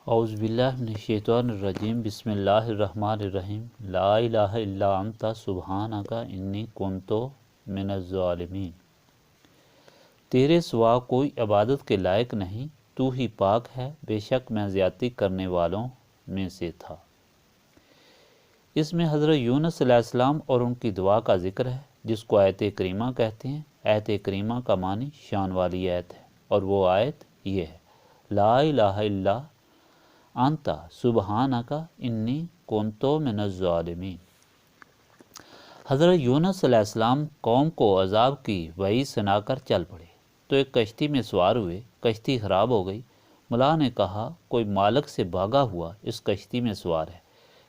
اعوذ باللہ من الشیطان الرجیم بسم اللہ الرحمن الرحیم لا الہ الا انت سبحانک انی کنت من الظالمین۔ تیرے سوا کوئی عبادت کے لائق نہیں، تو ہی پاک ہے، بے شک میں زیادتی کرنے والوں میں سے تھا۔ اس میں حضرت یونس علیہ السلام اور ان کی دعا کا ذکر ہے، جس کو آیت کریمہ کہتے ہیں۔ آیت کریمہ کا معنی شان والی آیت ہے، اور وہ آیت یہ ہے: لا الہ الا انت سبحانک انی کنت من الظالمین۔ حضرت یونس علیہ السلام قوم کو عذاب کی وعید سنا کر چل پڑے تو ایک کشتی میں سوار ہوئے۔ کشتی خراب ہو گئی۔ ملا نے کہا، کوئی مالک سے بھاگا ہوا اس کشتی میں سوار ہے،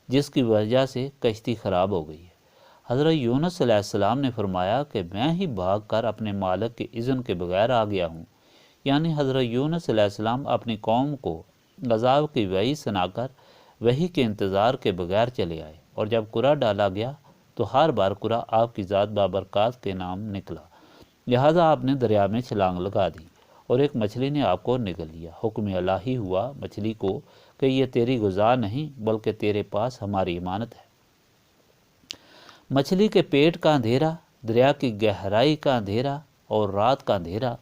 جس کی وجہ سے کشتی خراب ہو گئی ہے۔ حضرت یونس علیہ السلام نے فرمایا کہ میں ہی بھاگ کر اپنے مالک کے اذن کے بغیر آ گیا ہوں۔ یعنی حضرت یونس علیہ السلام اپنی قوم کو عذاب کی وعید سنا کر وحی کے انتظار کے بغیر چلے آئے، اور جب قرعہ ڈالا گیا تو ہر بار قرعہ آپ کی ذات بابرکات کے نام نکلا، لہذا آپ نے دریا میں چھلانگ لگا دی اور ایک مچھلی نے آپ کو نگل لیا۔ حکم الہی ہوا مچھلی کو کہ یہ تیری غذا نہیں بلکہ تیرے پاس ہماری امانت ہے۔ مچھلی کے پیٹ کا اندھیرا، دریا کی گہرائی کا اندھیرا اور رات کا اندھیرا،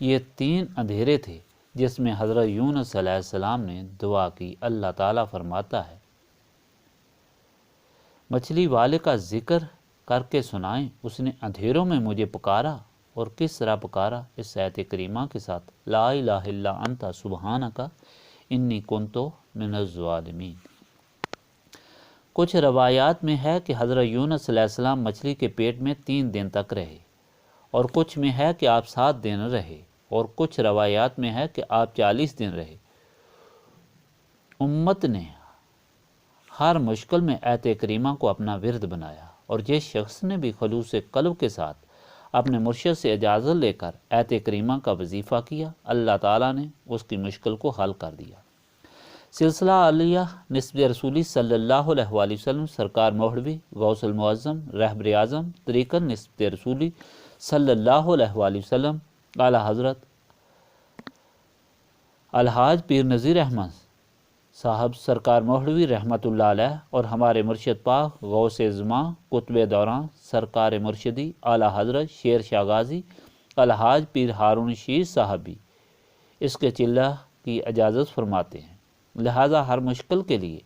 یہ تین اندھیرے تھے جس میں حضرت یونس علیہ السلام نے دعا کی۔ اللہ تعالیٰ فرماتا ہے، مچھلی والے کا ذکر کر کے سنائیں، اس نے اندھیروں میں مجھے پکارا۔ اور کس طرح پکارا؟ اس آیت کریمہ کے ساتھ، لا الہ الا انت سبحانک انی کنت من الظالمین۔ کچھ روایات میں ہے کہ حضرت یونس علیہ السلام مچھلی کے پیٹ میں 3 دن تک رہے، اور کچھ میں ہے کہ آپ 7 دن رہے، اور کچھ روایات میں ہے کہ آپ 40 دن رہے۔ امت نے ہر مشکل میں آیت کریمہ کو اپنا ورد بنایا، اور جس شخص نے بھی خلوص قلب کے ساتھ اپنے مرشد سے اجازت لے کر آیت کریمہ کا وظیفہ کیا، اللہ تعالیٰ نے اس کی مشکل کو حل کر دیا۔ سلسلہ عالیہ نسب رسولی صلی اللہ علیہ وآلہ وسلم، سرکار مولوی غوث المعظم رہبر اعظم طریقت نسب رسولی صلی اللہ علیہ وآلہ وسلم، اعلیٰ حضرت الحاج پیر نذیر احمد صاحب سرکار مولوی رحمۃ اللہ علیہ، اور ہمارے مرشد پاک غوث زماں قطب دوران سرکار مرشدی اعلیٰ حضرت شیر شاہ غازی الحاج پیر ہارون رشید صاحب بھی اس کے چلہ کی اجازت فرماتے ہیں، لہٰذا ہر مشکل کے لیے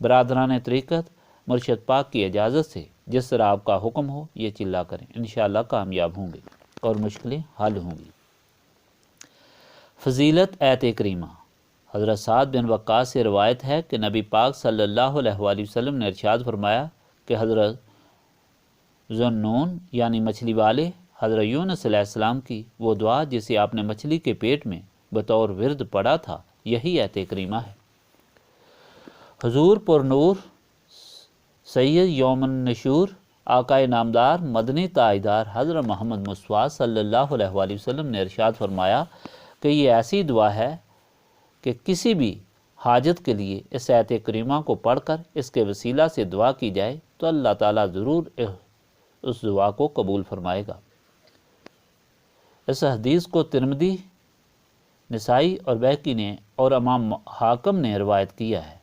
برادران طریقت مرشد پاک کی اجازت سے جس طرح آپ کا حکم ہو یہ چلہ کریں، انشاءاللہ کامیاب ہوں گے اور مشکلیں حل ہوں گی۔ فضیلت آیت کریمہ۔ حضرت سعد بن وقاص سے روایت ہے کہ نبی پاک صلی اللہ علیہ وآلہ وسلم نے ارشاد فرمایا کہ حضرت ذوالنون یعنی مچھلی والے حضرت یونس علیہ السلام کی وہ دعا جسے آپ نے مچھلی کے پیٹ میں بطور ورد پڑھا تھا، یہی آیت کریمہ ہے۔ حضور پر نور سید یوم النشور آقائے نامدار مدنی تاجدار حضرت محمد مصطفیٰ صلی اللہ علیہ وآلہ وسلم نے ارشاد فرمایا کہ یہ ایسی دعا ہے کہ کسی بھی حاجت کے لیے اس آیت کریمہ کو پڑھ کر اس کے وسیلہ سے دعا کی جائے تو اللہ تعالیٰ ضرور اس دعا کو قبول فرمائے گا۔ اس حدیث کو ترمذی، نسائی اور بہقی نے اور امام حاکم نے روایت کیا ہے۔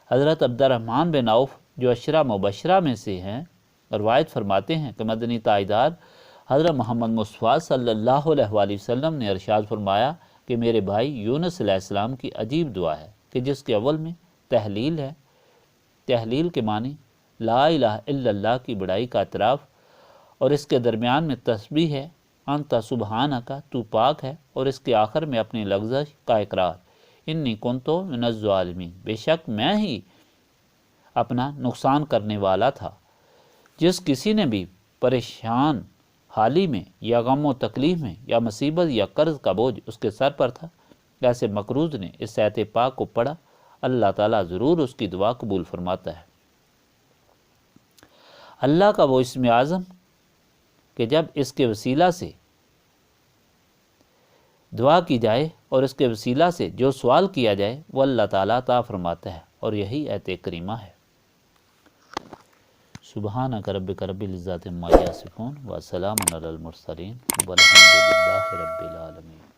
حضرت عبد الرحمن بن عوف جو عشرہ مبشرہ میں سے ہیں روایت فرماتے ہیں کہ مدنی تاجدار حضرت محمد مصطفیٰ صلی اللہ علیہ وآلہ وسلم نے ارشاد فرمایا کہ میرے بھائی یونس علیہ السلام کی عجیب دعا ہے کہ جس کے اول میں تحلیل ہے۔ تحلیل کے معنی لا الہ الا اللہ کی بڑائی کا اعتراف، اور اس کے درمیان میں تسبیح ہے، انت سبحانک تو پاک ہے، اور اس کے آخر میں اپنی لغزش کا اقرار، انی کنت من الظالمین، بے شک میں ہی اپنا نقصان کرنے والا تھا۔ جس کسی نے بھی پریشان حالی میں یا غم و تکلیف میں یا مصیبت یا قرض کا بوجھ اس کے سر پر تھا، ایسے مقروض نے اس آیت پاک کو پڑھا، اللہ تعالیٰ ضرور اس کی دعا قبول فرماتا ہے۔ اللہ کا وہ اسم اعظم کہ جب اس کے وسیلہ سے دعا کی جائے اور اس کے وسیلہ سے جو سوال کیا جائے وہ اللہ تعالیٰ عطا فرماتا ہے، اور یہی آیت کریمہ ہے۔ سبحانک ربک رب العزۃ عما یصفون وسلام علی المرسلین والحمد للہ رب العالمین۔